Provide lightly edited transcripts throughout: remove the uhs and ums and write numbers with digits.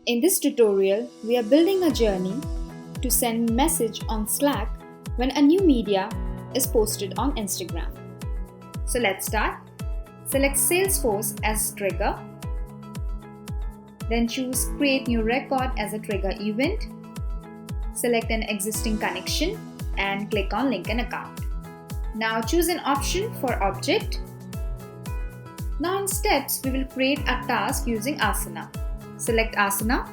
In this tutorial, we are building a journey to send message on Slack when a new media is posted on Instagram. So let's start. Select Salesforce as trigger. Then choose Create New Record as a trigger event. Select an existing connection and click on Link an Account. Now choose an option for object. Now in steps, we will create a task using Asana. Select Asana.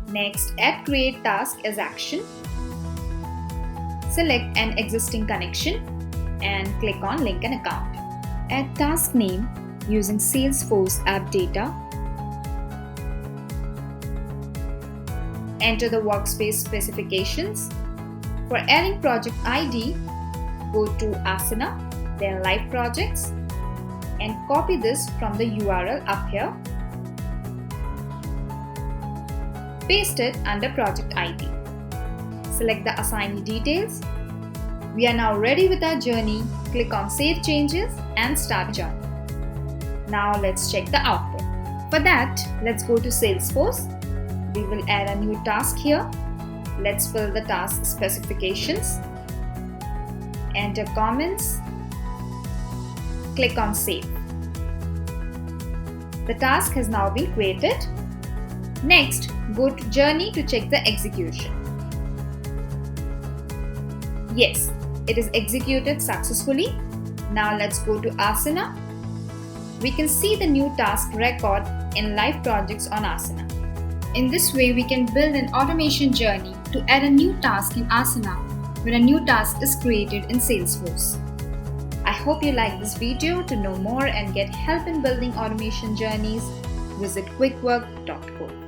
Next, add Create Task as action. Select an existing connection and click on Link an Account. Add task name using Salesforce app data. Enter the workspace specifications. For adding project ID, go to Asana, then Live Projects, and copy this from the URL up here. Paste it under project ID. Select the assignee details. We are now ready with our journey. Click on Save Changes and Start Journey. Now let's check the output. For that, let's go to Salesforce. We will add a new task here. Let's fill the task specifications. Enter comments. Click on Save. The task has now been created. Next, go to Journey to check the execution. Yes, it is executed successfully. Now let's go to Asana. We can see the new task record in Live Projects on Asana. In this way, we can build an automation journey to add a new task in Asana when a new task is created in Salesforce. I hope you like this video. To know more and get help in building automation journeys, visit quickwork.co.